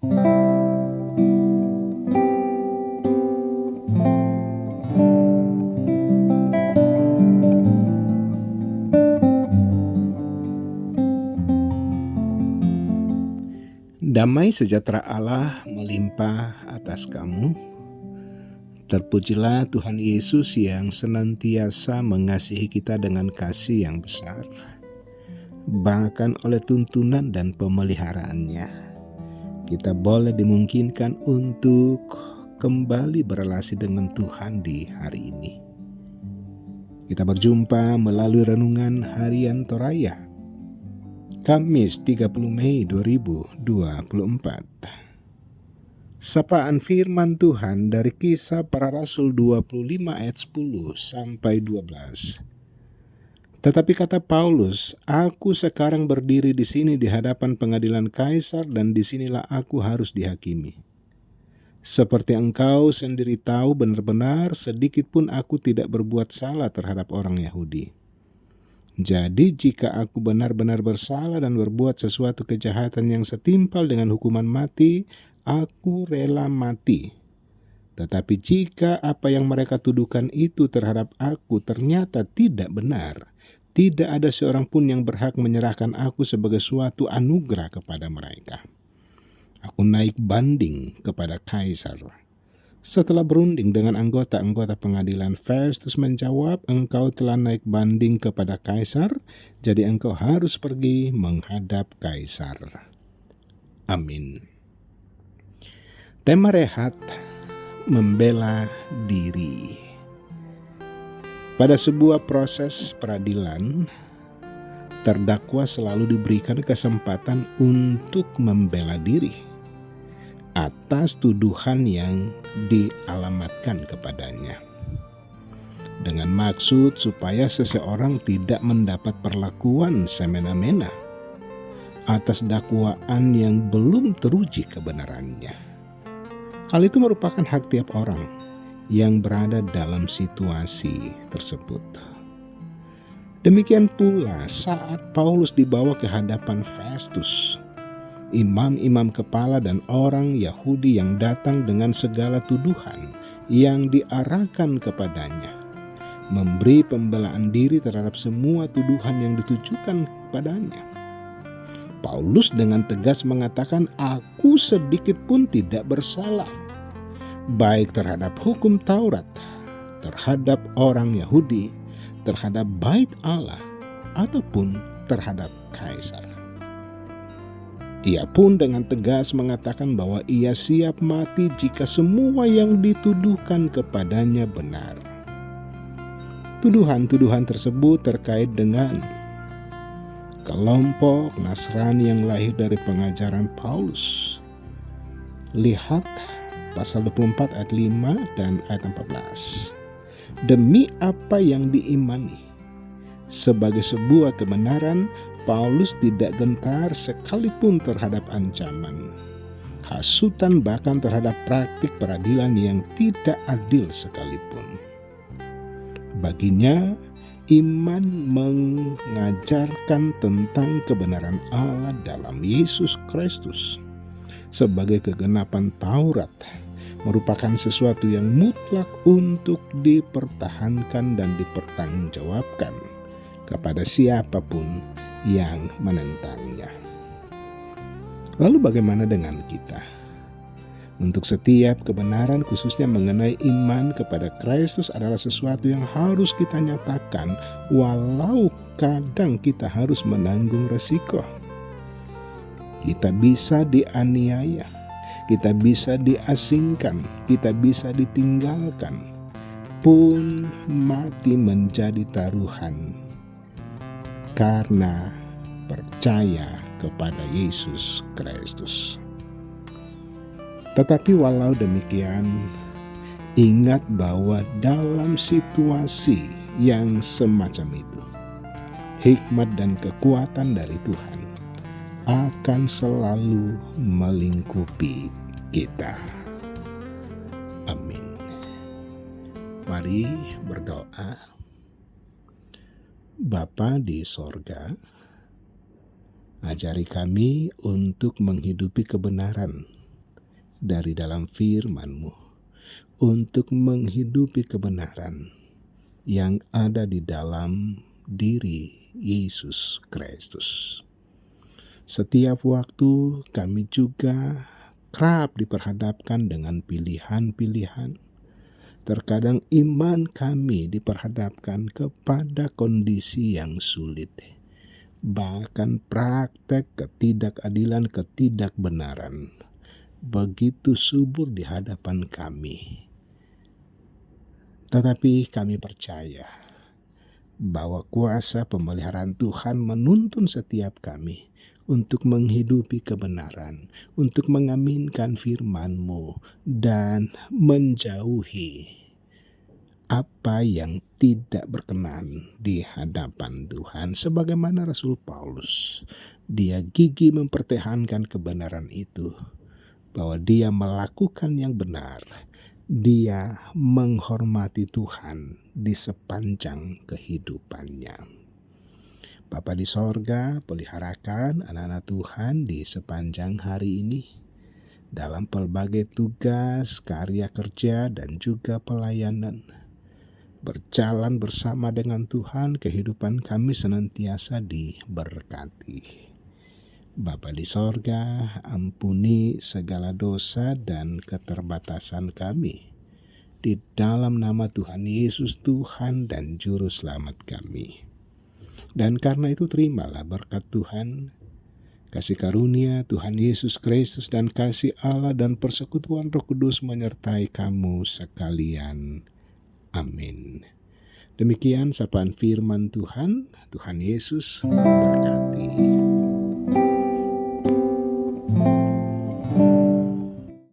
Damai sejahtera Allah melimpah atas kamu. Terpujilah Tuhan Yesus yang senantiasa mengasihi kita dengan kasih yang besar, bahkan oleh tuntunan dan pemeliharaannya. Kita boleh dimungkinkan untuk kembali berelasi dengan Tuhan di hari ini. Kita berjumpa melalui renungan harian Toraya, Kamis 30 Mei 2024. Sapaan firman Tuhan dari Kisah Para Rasul 25 ayat 10 sampai 12. Tetapi kata Paulus, "Aku sekarang berdiri di sini di hadapan pengadilan Kaisar dan disinilah aku harus dihakimi. Seperti engkau sendiri tahu benar-benar sedikit pun aku tidak berbuat salah terhadap orang Yahudi. Jadi jika aku benar-benar bersalah dan berbuat sesuatu kejahatan yang setimpal dengan hukuman mati, aku rela mati. Tetapi jika apa yang mereka tuduhkan itu terhadap aku ternyata tidak benar, tidak ada seorang pun yang berhak menyerahkan aku sebagai suatu anugerah kepada mereka. Aku naik banding kepada Kaisar." Setelah berunding dengan anggota-anggota pengadilan, Festus menjawab, "Engkau telah naik banding kepada Kaisar, jadi engkau harus pergi menghadap Kaisar." Amin. Tema rehat, membela diri. Pada sebuah proses peradilan, terdakwa selalu diberikan kesempatan untuk membela diri atas tuduhan yang dialamatkan kepadanya, dengan maksud supaya seseorang tidak mendapat perlakuan semena-mena atas dakwaan yang belum teruji kebenarannya. Hal itu merupakan hak tiap orang yang berada dalam situasi tersebut. Demikian pula saat Paulus dibawa ke hadapan Festus, imam-imam kepala dan orang Yahudi yang datang dengan segala tuduhan yang diarahkan kepadanya, memberi pembelaan diri terhadap semua tuduhan yang ditujukan kepadanya. Paulus dengan tegas mengatakan, "Aku sedikit pun tidak bersalah, baik terhadap hukum Taurat, terhadap orang Yahudi, terhadap bait Allah, ataupun terhadap Kaisar." Ia pun dengan tegas mengatakan bahwa ia siap mati jika semua yang dituduhkan kepadanya benar. Tuduhan-tuduhan tersebut terkait dengan kelompok Nasrani yang lahir dari pengajaran Paulus. Lihat pasal 24 ayat 5 dan ayat 14. Demi apa yang diimani sebagai sebuah kebenaran, Paulus tidak gentar sekalipun terhadap ancaman, hasutan, bahkan terhadap praktik peradilan yang tidak adil sekalipun. Baginya, iman mengajarkan tentang kebenaran Allah dalam Yesus Kristus sebagai kegenapan Taurat merupakan sesuatu yang mutlak untuk dipertahankan dan dipertanggungjawabkan kepada siapapun yang menentangnya. Lalu bagaimana dengan kita? Untuk setiap kebenaran, khususnya mengenai iman kepada Kristus, adalah sesuatu yang harus kita nyatakan, walau kadang kita harus menanggung resiko. Kita bisa dianiaya, kita bisa diasingkan, kita bisa ditinggalkan, pun mati menjadi taruhan karena percaya kepada Yesus Kristus. Tetapi walau demikian, ingat bahwa dalam situasi yang semacam itu, hikmat dan kekuatan dari Tuhan akan selalu melingkupi kita. Amin. Mari berdoa. Bapa di sorga, ajari kami untuk menghidupi kebenaran dari dalam firman-Mu untuk menghidupi kebenaran yang ada di dalam diri Yesus Kristus. Setiap waktu kami juga kerap diperhadapkan dengan pilihan-pilihan. Terkadang iman kami diperhadapkan kepada kondisi yang sulit, bahkan praktek ketidakadilan, ketidakbenaran begitu subur di hadapan kami. Tetapi kami percaya bahwa kuasa pemeliharaan Tuhan menuntun setiap kami untuk menghidupi kebenaran, untuk mengaminkan firman-Mu, dan menjauhi apa yang tidak berkenan di hadapan Tuhan. Sebagaimana Rasul Paulus, dia gigih mempertahankan kebenaran itu, bahwa dia melakukan yang benar, dia menghormati Tuhan di sepanjang kehidupannya. Bapa di sorga, peliharakan anak-anak Tuhan di sepanjang hari ini, dalam pelbagai tugas, karya kerja, dan juga pelayanan. Berjalan bersama dengan Tuhan, kehidupan kami senantiasa diberkati. Bapa di sorga, ampuni segala dosa dan keterbatasan kami. Di dalam nama Tuhan Yesus, Tuhan dan Juru Selamat kami. Dan karena itu terimalah berkat Tuhan, kasih karunia Tuhan Yesus Kristus dan kasih Allah dan persekutuan Roh Kudus menyertai kamu sekalian. Amin. Demikian sapaan firman Tuhan. Tuhan Yesus memberkati.